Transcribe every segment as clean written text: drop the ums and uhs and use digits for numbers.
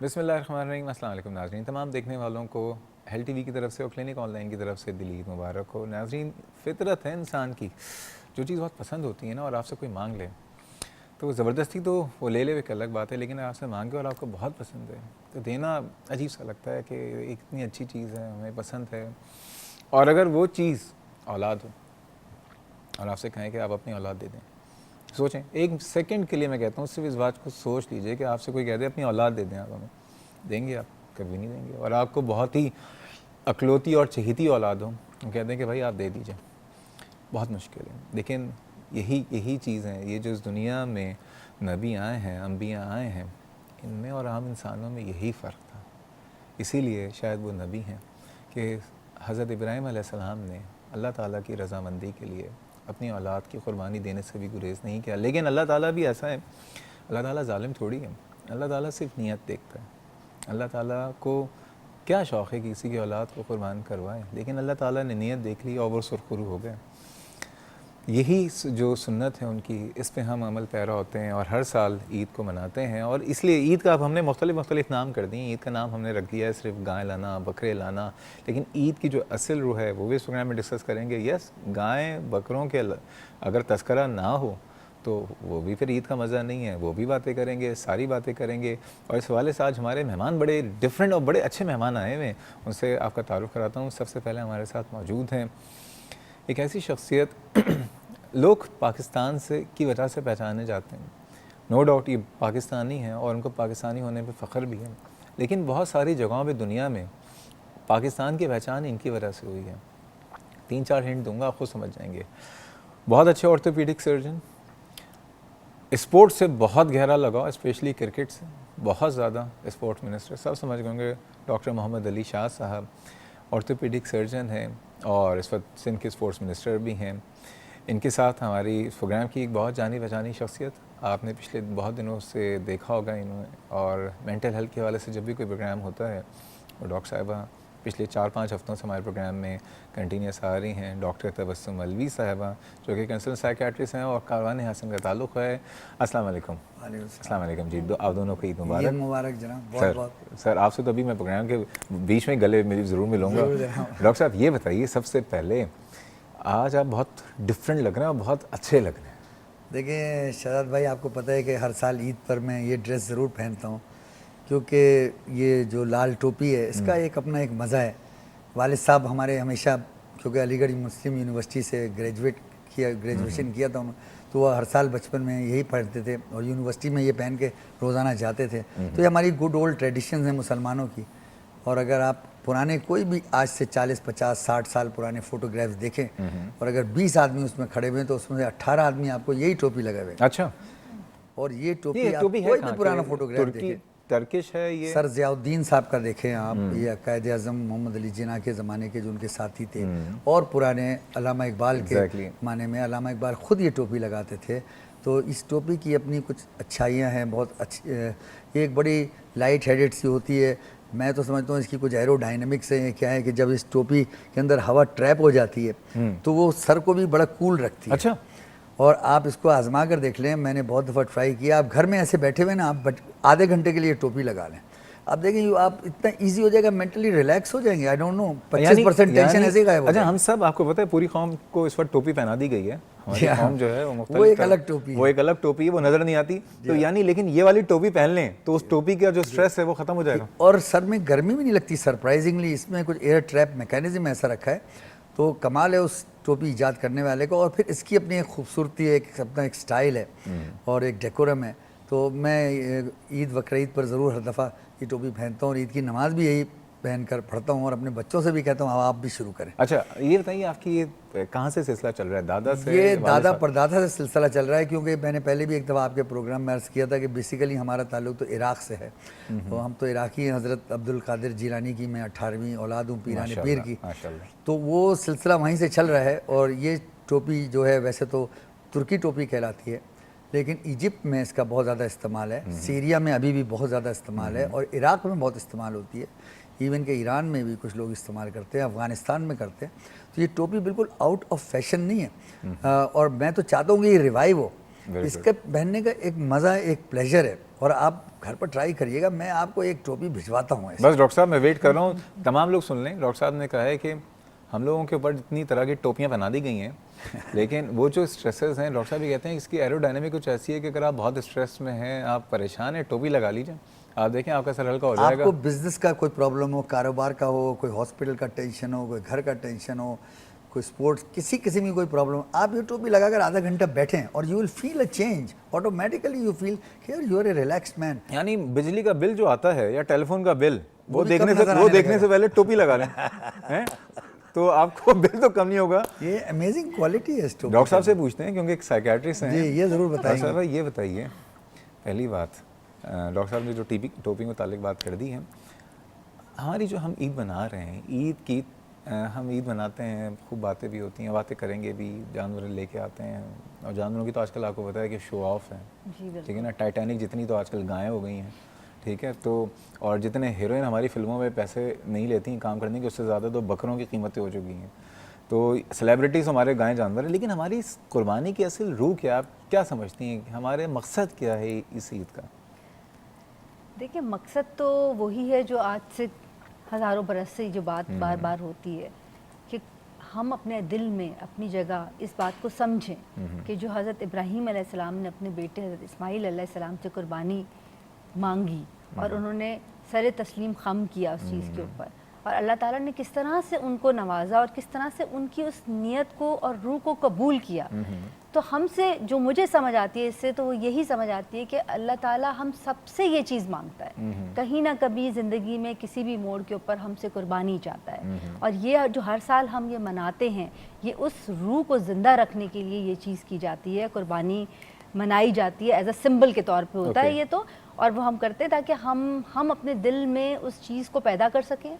बिस्मिल्लाहिर्रहमानिर्रहीम। अस्सलाम वालेकुम नाज़रीन, तमाम देखने वालों को हेल्थ टीवी की तरफ से और क्लिनिक ऑनलाइन की तरफ से दिली ईद मुबारक हो। नाज़रीन, फ़ितरत है इंसान की, जो चीज़ बहुत पसंद होती है ना और आपसे कोई मांग ले तो ज़बरदस्ती तो वो ले एक अलग बात है, लेकिन आपसे मांगे और आपको बहुत पसंद है तो देना अजीब सा लगता है कि इतनी अच्छी चीज़ है, हमें पसंद है। और अगर वो चीज़ औलाद हो और आपसे कहें कि आप अपनी औलाद दे दें, सोचें एक सेकंड के लिए, मैं कहता हूँ सिर्फ इस बात को सोच लीजिए कि आपसे कोई कह दे अपनी औलाद दे दें, आप हमें देंगे? आप कभी नहीं देंगे। और आपको बहुत ही अकलौती और चहेती औलाद हो, हम कहते हैं कि भाई आप दे दीजिए, बहुत मुश्किल है। लेकिन यही चीज़ है, ये जो इस दुनिया में नबी आए हैं, अम्बिया आए हैं, इनमें और आम इंसानों में यही फ़र्क था। इसीलिए शायद वो नबी हैं कि हज़रत इब्राहीम अलैहिस्सलाम ने अल्लाह ताला की रज़ामंदी के लिए अपनी औलाद की क़ुरबानी देने से भी गुरेज़ नहीं किया। लेकिन अल्लाह ताला भी ऐसा है, अल्लाह ताला ज़ालिम थोड़ी है। अल्लाह ताला सिर्फ नीयत देखता है। अल्लाह ताला को क्या शौक़ है कि किसी की औलाद को क़ुरबान करवाएं, लेकिन अल्लाह ताला ने नीयत देख ली और वो सुरखरू हो गए। यही जो सुन्नत है उनकी, इस पे हम अमल पैरा होते हैं और हर साल ईद को मनाते हैं। और इसलिए ईद का अब हमने मुख्तलिफ़ नाम कर दिए। ईद का नाम हमने रख दिया है सिर्फ गाय लाना, बकरे लाना, लेकिन ईद की जो असल रूह है वो भी इस प्रोग्राम में डिस्कस करेंगे। यस, गाय बकरों के अगर तस्करा ना हो तो वो भी फिर ईद का मज़ा नहीं है, वो भी बातें करेंगे, सारी बातें करेंगे। और इस हवाले से आज हमारे मेहमान बड़े डिफरेंट और बड़े अच्छे मेहमान आए हुए हैं, उनसे आपका तारुफ़ कराता हूँ। सबसे पहले हमारे साथ मौजूद हैं एक ऐसी शख्सियत लोग पाकिस्तान से की वजह से पहचाने जाते हैं। नो डाउट ये पाकिस्तानी हैं और उनको पाकिस्तानी होने पे फ़ख्र भी है, लेकिन बहुत सारी जगहों पे दुनिया में पाकिस्तान की पहचान इनकी वजह से हुई है। 3-4 हिंट दूंगा, आप खुद समझ जाएंगे। बहुत अच्छे ऑर्थोपीडिक सर्जन, स्पोर्ट्स से बहुत गहरा लगाव, स्पेशली क्रिकेट से बहुत ज़्यादा, स्पोर्ट्स मिनिस्टर सब समझ गए होंगे, डॉक्टर मोहम्मद अली शाह साहब ऑर्थोपीडिक सर्जन हैं और इस वक्त सिंध के स्पोर्ट्स मिनिस्टर भी हैं। इनके साथ हमारी इस प्रोग्राम की एक बहुत जानी पहचानी शख्सियत, आपने पिछले बहुत दिनों से देखा होगा इन्होंने, और मेंटल हेल्थ के हवाले से जब भी कोई प्रोग्राम होता है और डॉक्टर साहिबा पिछले 4-5 हफ्तों से हमारे प्रोग्राम में कंटिन्यूस आ रही हैं। डॉक्टर तबस्सुम अलवी साहिबा जो कि कंसल्टेंट साइकियाट्रिस्ट हैं और कारवान हसन का ताल्लुक़ है। अस्सलाम वालेकुम। अस्सलाम वालेकुम जी, आप दोनों को ईद मुबारक। मुबारक जनाब, बहुत बहुत। सर आपसे तो अभी मैं प्रोग्राम के बीच में गले में ज़रूर मिलूँगा। डॉक्टर साहब ये बताइए, सबसे पहले आज आप बहुत डिफरेंट लग रहे हैं और बहुत अच्छे लग रहे हैं। देखिए शहजाद भाई, आपको पता है कि हर साल ईद पर मैं ये ड्रेस ज़रूर पहनता हूँ, क्योंकि ये जो लाल टोपी है इसका एक अपना एक मज़ा है। वालिद साहब हमारे हमेशा, क्योंकि अलीगढ़ मुस्लिम यूनिवर्सिटी से ग्रेजुएशन किया था उन्होंने, तो वह हर साल बचपन में यही पहनते थे और यूनिवर्सिटी में ये पहन के रोज़ाना जाते थे। तो ये हमारी गुड ओल्ड ट्रेडिशन है मुसलमानों की। और अगर आप पुराने कोई भी आज से 40, 50, 60 साल पुराने फोटोग्राफ्स देखें और अगर 20 आदमी उसमें खड़े हुए हैं तो उसमें से 18 आदमी आपको यही टोपी लगाए हुए। अच्छा, और ये टोपी आप कोई भी पुराना फोटोग्राफ देखें, टर्किश है ये, सर ज़ियाउद्दीन साहब का देखें आप, ये कायद आज़म मोहम्मद अली जिन्ना के ज़माने के जो उनके साथी थे, और पुराने अल्लामा इकबाल के ज़माने में अल्लामा इकबाल ख़ुद ये टोपी लगाते थे। तो इस टोपी की अपनी कुछ अच्छाइयाँ हैं, बहुत अच्छी। ये एक बड़ी लाइट हेडेड सी होती है। मैं तो समझता हूँ इसकी कुछ एरोडायनेमिक्स है। क्या है कि जब इस टोपी के अंदर हवा ट्रैप हो जाती है तो वो सर को भी बड़ा कूल रखती है। अच्छा, और आप इसको आजमा कर देख लें, मैंने बहुत दफ़ा ट्राई किया। आप घर में ऐसे बैठे हुए ना, आप आधे घंटे के लिए टोपी लगा लें, आप देखें आप इतना इजी हो जाएगा, मेंटली रिलैक्स हो जाएंगे। आई डोंट नो, 25% टेंशन ऐसे गायब हो जाएगा। अच्छा, हम सब, आपको पता है पूरी कौम को इस वक्त टोपी पहना दी गई है। हमारी कौम जो है वो एक अलग टोपी, वो एक अलग टोपी है, वो नजर नहीं आती। तो यानी लेकिन ये वाली टोपी पहन लें तो उस टोपी का जो स्ट्रेस है वो खत्म हो जाएगा और सर में गर्मी भी नहीं लगती। सरप्राइजिंगली इसमें कुछ एयर ट्रैप मैकेनिज्म ऐसा रखा है, तो कमाल है उस टोपी ईजाद करने वाले को। और फिर इसकी अपनी एक खूबसूरती है, एक अपना एक स्टाइल है और एक डेकोरम है। तो मैं ईद बकरीद पर ज़रूर हर दफ़ा ये टोपी पहनता हूँ और ईद की नमाज़ भी यही पहन कर पढ़ता हूँ और अपने बच्चों से भी कहता हूँ आप भी शुरू करें। अच्छा, ये बताइए आपकी ये कहाँ से सिलसिला चल रहा है? दादा से? ये दादा परदादा से सिलसिला चल रहा है, क्योंकि मैंने पहले भी एक दफ़ा आपके प्रोग्राम में अर्ज़ किया था कि बेसिकली हमारा ताल्लुक तो इराक़ से है। तो हम तो इराक़ी हैं, हज़रत अब्दुल कादिर जीलानी की मैं 18वीं औलाद हूँ, पीराने पीर की। तो वो सिलसिला वहीं से चल रहा है। और ये टोपी जो है वैसे तो तुर्की टोपी कहलाती है, लेकिन इजिप्ट में इसका बहुत ज़्यादा इस्तेमाल है, सीरिया में अभी भी बहुत ज़्यादा इस्तेमाल है, और इराक़ में बहुत इस्तेमाल होती है। इवन के ईरान में भी कुछ लोग इस्तेमाल करते हैं, अफ़गानिस्तान में करते हैं। तो ये टोपी बिल्कुल आउट ऑफ फैशन नहीं है। और मैं तो चाहता हूँ कि ये रिवाइव हो। इसके पहनने का एक मज़ा है, एक प्लेजर है। और आप घर पर ट्राई करिएगा, मैं आपको एक टोपी भिजवाता हूँ ऐसे। बस डॉक्टर साहब मैं वेट कर रहा हूँ, तमाम लोग सुन लें। डॉक्टर साहब ने कहा है कि हम लोगों के ऊपर इतनी तरह की टोपियाँ बना दी गई हैं, लेकिन वो जो स्ट्रेसेस हैं, डॉक्टर साहब भी कहते हैं इसकी एरोडायनेमिक कुछ ऐसी है कि अगर आप बहुत स्ट्रेस में हैं, आप परेशान हैं, टोपी लगा लीजिए, आप देखें आपका सर हल्का हो जाएगा। आपको बिजनेस का कोई प्रॉब्लम हो, कारोबार का हो, कोई हॉस्पिटल का टेंशन हो, कोई घर का टेंशन हो, कोई स्पोर्ट्स, किसी किसी में कोई प्रॉब्लम हो, आप ये टोपी लगाकर आधा घंटा बैठें और you will feel a change, automatically you feel here you are a relaxed man. यानी बिजली का बिल जो आता है या टेलीफोन का बिल, वो भी देखने कम से नजर वो आने देखने लगेगा। से पहले टोपी लगा लें हैं, तो आपको बिल तो कम नहीं होगा। ये अमेजिंग क्वालिटी है इस टोपी। डॉक्टर साहब से पूछते हैं क्योंकि एक साइकियाट्रिस्ट हैं। जी, ये ज़रूर डॉक्टर बताएंगे। साहब ये बताइए, पहली बात डॉक्टर साहब ने जो टोपी में ताल्लुक बात कर दी है, हमारी जो हम ईद मना रहे हैं, ईद की हम ईद मनाते हैं, खूब बातें भी होती हैं, बातें करेंगे भी, जानवर लेके आते हैं, और जानवरों की तो आजकल आपको पता है कि शो ऑफ है, ठीक है ना। टाइटैनिक जितनी तो आजकल गायें हो गई हैं, ठीक है, तो और जितने हीरोइन हमारी फिल्मों में पैसे नहीं लेती हैं काम करने के, उससे ज़्यादा तो बकरों की कीमतें हो चुकी हैं। तो सेलिब्रिटीज़ हमारे गाय जानवर हैं, लेकिन हमारी इस कुर्बानी की असल रूह क्या, आप क्या समझती हैं, हमारे मकसद क्या है इस ईद का? देखिए, मकसद तो वही है जो आज से हज़ारों बरस से जो बात बार बार होती है कि हम अपने दिल में अपनी जगह इस बात को समझें कि जो हज़रत इब्राहीम अलैहिस्सलाम ने अपने बेटे हज़रत इस्माईल अलैहिस्सलाम से कुर्बानी मांगी और उन्होंने सर तस्लीम खम किया उस चीज़ के ऊपर, और अल्लाह ताला ने किस तरह से उनको नवाजा और किस तरह से उनकी उस नियत को और रूह को कबूल किया। तो हमसे जो मुझे समझ आती है इससे, तो वो यही समझ आती है कि अल्लाह ताला हम सबसे ये चीज़ मांगता है, कहीं ना कभी ज़िंदगी में किसी भी मोड़ के ऊपर हमसे कुर्बानी चाहता है, और ये जो हर साल हम ये मनाते हैं, ये उस रूह को ज़िंदा रखने के लिए ये चीज़ की जाती है, कुर्बानी मनाई जाती है, एज अ सिंबल के तौर पे होता है ये तो, और वो हम करते हैं ताकि हम अपने दिल में उस चीज़ को पैदा कर सकें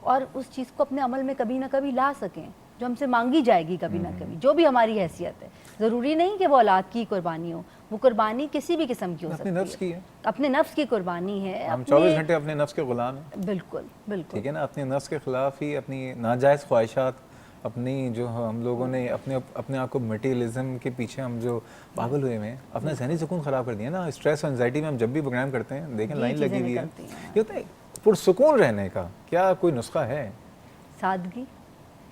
और उस चीज़ को अपने अमल में कभी ना कभी ला सकें जो हमसे मांगी जाएगी कभी ना कभी, जो भी हमारी हैसियत है। ज़रूरी नहीं कि वो औलाद की कुर्बानी हो, वो कुर्बानी किसी भी किस्म की हो सकती है, अपने नफ्स की है, अपने नफ्स की कुर्बानी है। हम 24 घंटे अपने नफ्स के गुलाम हैं। बिल्कुल बिल्कुल, ठीक है ना, अपने नफ्स के ख़िलाफ़ ही अपनी नाजायज़ ख्वाहिशात, अपनी जो हम लोगों ने अपने आप को मटीरियलिज्म के पीछे हम जो पागल हुए हैं, अपना ज़हनी सुकून ख़राब कर दिया ना। स्ट्रेस और एंजाइटी में हम जब भी प्रोग्राम करते हैं, देखें लाइन लगी हुई है, ये होता है पुरसुकून रहने का क्या कोई नुस्खा है? सादगी।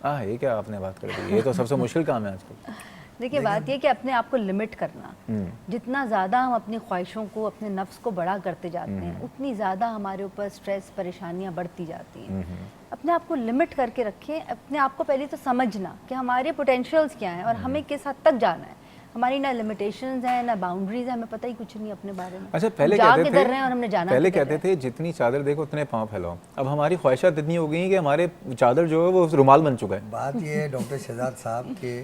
ये क्या आपने बात कर दी, ये तो सबसे मुश्किल काम है आजकल। देखिए, बात ये कि अपने आप को लिमिट करना, जितना ज़्यादा हम अपनी ख्वाहिशों को, अपने नफ्स को बड़ा करते जाते हैं, उतनी ज़्यादा हमारे ऊपर स्ट्रेस, परेशानियां बढ़ती जाती हैं। अपने आप को लिमिट करके रखें, अपने आप को पहले तो समझना कि हमारे पोटेंशियल्स क्या हैं और हमें किस हद तक जाना है। हमारी ना लिमिटेशंस हैं ना बाउंड्रीज हैं, हमें पता ही कुछ नहीं अपने बारे में। अच्छा, पहले कहते थे जितनी चादर देखो उतने पाँव फैलाओ, अब हमारी ख्वाहिशात इतनी हो गई हैं कि हमारे चादर जो है वो रुमाल बन चुका है। बात ये है डॉक्टर शहजाद साहब के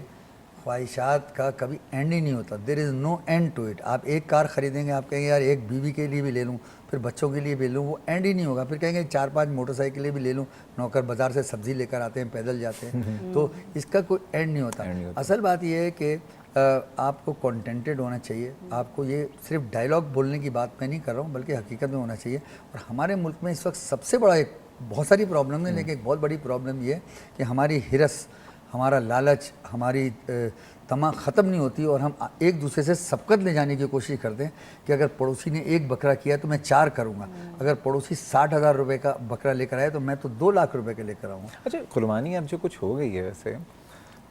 ख्वाहिशात का कभी एंड ही नहीं होता, there is no end to it. आप एक कार खरीदेंगे, आप कहेंगे यार एक बीवी के लिए भी ले लूँ, फिर बच्चों के लिए भी ले लूँ, वो एंड ही नहीं होगा। फिर कहेंगे 4-5 मोटरसाइकिलें भी ले लूँ, नौकर बाज़ार से सब्ज़ी लेकर आते हैं, पैदल जाते हैं, तो इसका कोई एंड नहीं होता। असल बात यह है कि आपको कॉन्टेंटेड होना चाहिए। आपको ये सिर्फ डायलॉग बोलने की बात मैं नहीं कर रहा हूँ, बल्कि हकीकत में होना चाहिए। और हमारे मुल्क में इस वक्त सबसे बड़ा एक, बहुत सारी प्रॉब्लम है लेकिन एक बहुत बड़ी प्रॉब्लम ये है कि हमारी हिरस, हमारा लालच, हमारी तमा ख़त्म नहीं होती, और हम एक दूसरे से सबकत ले जाने की कोशिश करते हैं कि अगर पड़ोसी ने 1 बकरा किया तो मैं 4 करूँगा, अगर पड़ोसी 60,000 रुपये का बकरा लेकर आए तो मैं तो 2 लाख रुपए का लेकर आऊँगा। अच्छा, कुर्बानी अब जो कुछ हो गई है, वैसे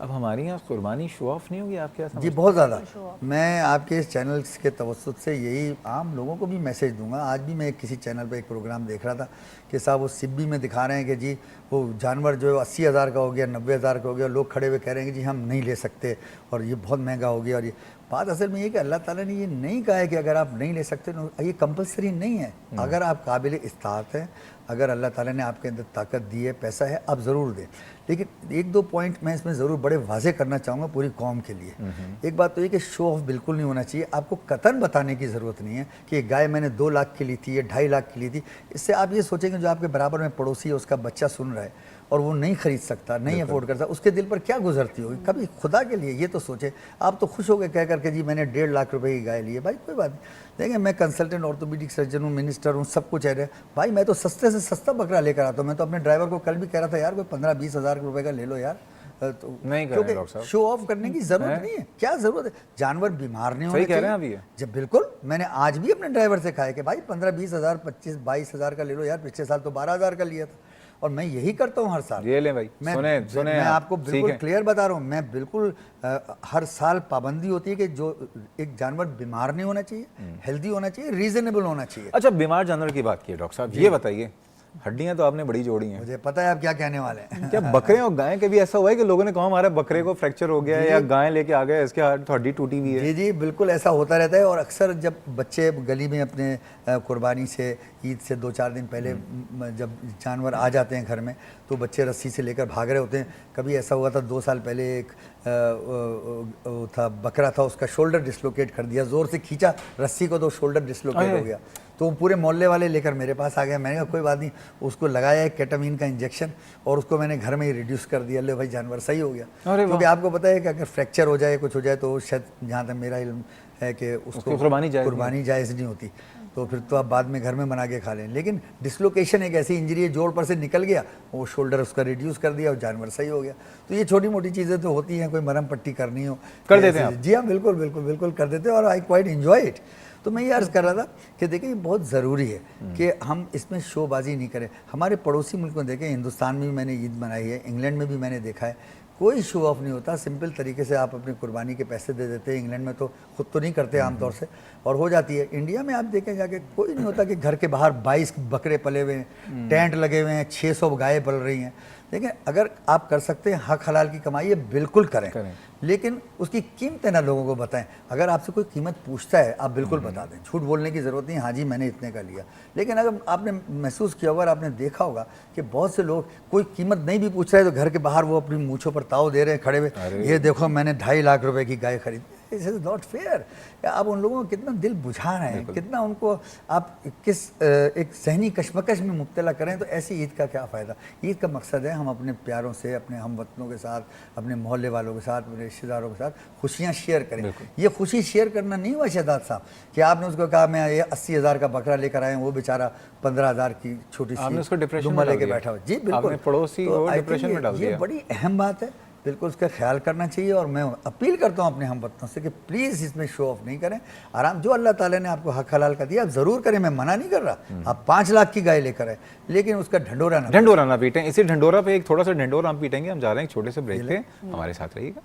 अब हमारी यहाँ कुर्बानी शो ऑफ नहीं होगी, आप क्या समझते हैं? जी बहुत ज़्यादा। मैं आपके इस चैनल के तवज्जुद से यही आम लोगों को भी मैसेज दूंगा। आज भी मैं किसी चैनल पे एक प्रोग्राम देख रहा था कि साहब वो सिब्बी में दिखा रहे हैं कि जी वो जानवर जो है 80,000 का हो गया, 90,000 का हो गया, लोग खड़े हुए कह रहे हैं कि जी हम नहीं ले सकते और ये बहुत महंगा हो गया। और ये बात असल में ये कि अल्लाह ताला ने ये नहीं कहा है कि अगर आप नहीं ले सकते, ये कंपलसरी नहीं है। अगर आप काबिल इस्तात हैं, अगर अल्लाह ताला ने आपके अंदर ताकत दी है, पैसा है, आप ज़रूर दें। लेकिन 1-2 पॉइंट मैं इसमें ज़रूर बड़े वाजे करना चाहूँगा पूरी कौम के लिए। एक बात तो ये कि शो ऑफ बिल्कुल नहीं होना चाहिए। आपको कतन बताने की ज़रूरत नहीं है कि ये गाय मैंने 2 लाख की ली थी, ये 2.5 लाख की ली थी। इससे आप ये सोचेंगे जो आपके बराबर में पड़ोसी है, उसका बच्चा सुन रहा है और वो नहीं खरीद सकता, नहीं अफोर्ड करता, उसके दिल पर क्या गुजरती होगी। कभी खुदा के लिए ये तो सोचे। आप तो खुश हो गए कह करके जी मैंने 1.5 लाख रुपए की गाय ली है। भाई कोई बात नहीं, देखिए मैं कंसल्टेंट ऑर्थोपेडिक सर्जन हूँ, मिनिस्टर हूँ, सब कुछ है। भाई मैं तो सस्ते से सस्ता बकरा लेकर आता हूँ। मैं तो अपने ड्राइवर को कल भी कह रहा था यार कोई 15-20 हज़ार रुपये का ले लो यार, तो नहीं कर रहे क्योंकि डॉक्टर साहब। शो ऑफ करने की जरूरत नहीं है, क्या जरूरत है, जानवर बीमार नहीं होने सही कह रहे हैं चाहिए। आप ये। जब बिल्कुल, मैंने आज भी अपने ड्राइवर से कहा है कि भाई 15-20 हज़ार 25-22 हज़ार का ले लो यार, पिछले साल तो 12 हज़ार का लिया था, और मैं यही करता हूँ हर साल। ये लें भाई, सुने मैं आप, आपको बिल्कुल सीखें। क्लियर बता रहा हूँ, मैं बिल्कुल हर साल पाबंदी होती है कि जो एक जानवर बीमार नहीं होना चाहिए, हेल्दी होना चाहिए, रीजनेबल होना चाहिए। अच्छा, बीमार जानवर की बात की है डॉक्टर साहब, ये बताइए, हड्डियां तो आपने बड़ी जोड़ी हैं, मुझे पता है आप क्या कहने वाले हैं। क्या बकरे और गाय के भी ऐसा हुआ है कि लोगों ने कहा हमारे बकरे को फ्रैक्चर हो गया है या गाय लेके आ गए इसके हाथ हड्डी टूटी हुई है? जी जी बिल्कुल ऐसा होता रहता है, और अक्सर जब बच्चे गली में अपने कुर्बानी से, ईद से 2-4 दिन पहले जब जानवर आ जाते हैं घर में, तो बच्चे रस्सी से लेकर भाग रहे होते हैं। कभी ऐसा हुआ था 2 साल पहले, एक वो था बकरा था, उसका शोल्डर डिसलोकेट कर दिया, ज़ोर से खींचा रस्सी को तो शोल्डर डिसलोकेट हो गया। तो पूरे मोहल्ले वाले लेकर मेरे पास आ गए, मैंने कहा कोई बात नहीं, उसको लगाया एक केटामीन का इंजेक्शन और उसको मैंने घर में ही रिड्यूस कर दिया, ले भाई जानवर सही हो गया। क्योंकि आपको पता है कि अगर फ्रैक्चर हो जाए, कुछ हो जाए, तो शायद जहाँ तक मेरा इल्म है कि उसको कुर्बानी जायज़ नहीं होती, तो फिर तो आप बाद में घर में बना के खा लें। लेकिन डिसलोकेशन एक ऐसी इंजरी है, जोड़ पर से निकल गया, वो शोल्डर उसका रिड्यूस कर दिया और जानवर सही हो गया। तो ये छोटी मोटी चीज़ें तो होती हैं, कोई मरहम पट्टी करनी हो कर देते हैं आप? जी हाँ, बिल्कुल बिल्कुल बिल्कुल कर देते हैं, और आई क्वाइट एंजॉय इट। तो मैं ये अर्ज़ कर रहा था कि देखिए, बहुत ज़रूरी है कि हम इसमें शोबाजी नहीं करें। हमारे पड़ोसी मुल्क में देखें, हिंदुस्तान में भी मैंने ईद मनाई है, इंग्लैंड में भी मैंने देखा है, कोई शो ऑफ नहीं होता, सिंपल तरीके से आप अपनी कुर्बानी के पैसे दे देते हैं। इंग्लैंड में तो खुद तो नहीं करते आमतौर से, और हो जाती है। इंडिया में आप देखें जाके, कोई नहीं होता कि घर के बाहर 22 बकरे पले हुए हैं, टेंट लगे हुए हैं, 600 गायें पल रही हैं। देखिए, अगर आप कर सकते हैं हक हलाल की कमाई है, बिल्कुल करें, लेकिन उसकी कीमतें ना लोगों को बताएं। अगर आपसे कोई कीमत पूछता है, आप बिल्कुल बता दें, झूठ बोलने की ज़रूरत नहीं, हाँ जी मैंने इतने का लिया। लेकिन अगर आपने महसूस किया होगा, आपने देखा होगा कि बहुत से लोग, कोई कीमत नहीं भी पूछ रहे, तो घर के बाहर वो अपनी मूँछों पर ताव दे रहे हैं खड़े हुए, ये देखो मैंने 2.5 लाख रुपए की गाय खरीदी। This is not fair. आप उन लोगों को कितना दिल बुझा रहे हैं, कितना उनको आप किस एक ज़हनी कशमकश में मुब्तला करें। तो ऐसी ईद का क्या फ़ायदा। ईद का मकसद है हम अपने प्यारों से, अपने हमवतनों के साथ, अपने मोहल्ले वालों के साथ, अपने रिश्तेदारों के साथ खुशियाँ शेयर करें। ये खुशी शेयर करना नहीं हुआ शहजाद साहब कि आपने उसको कहा मैं ये 80,000 का बकरा लेकर आए, वो बेचारा 15,000 की छोटी सी दुम्बा लेके बैठा हुआ। जी बिल्कुल, पड़ोसी को डिप्रेशन में डाल दिया। ये बड़ी अहम बात है, बिल्कुल उसका ख्याल करना चाहिए। और मैं अपील करता हूँ अपने हमवतनों से कि प्लीज़ इसमें शो ऑफ नहीं करें। आराम, जो अल्लाह ताला ने आपको हक हलाल का दिया आप ज़रूर करें, मैं मना नहीं कर रहा। आप 5 लाख की गाय लेकर आए, लेकिन उसका ढंडोरा ना पीटें। इसी ढंडोरा पे एक थोड़ा सा ढंडोरा हम पीटेंगे। हम जा रहे हैं एक छोटे से ब्रेक पे, हमारे साथ रहिएगा।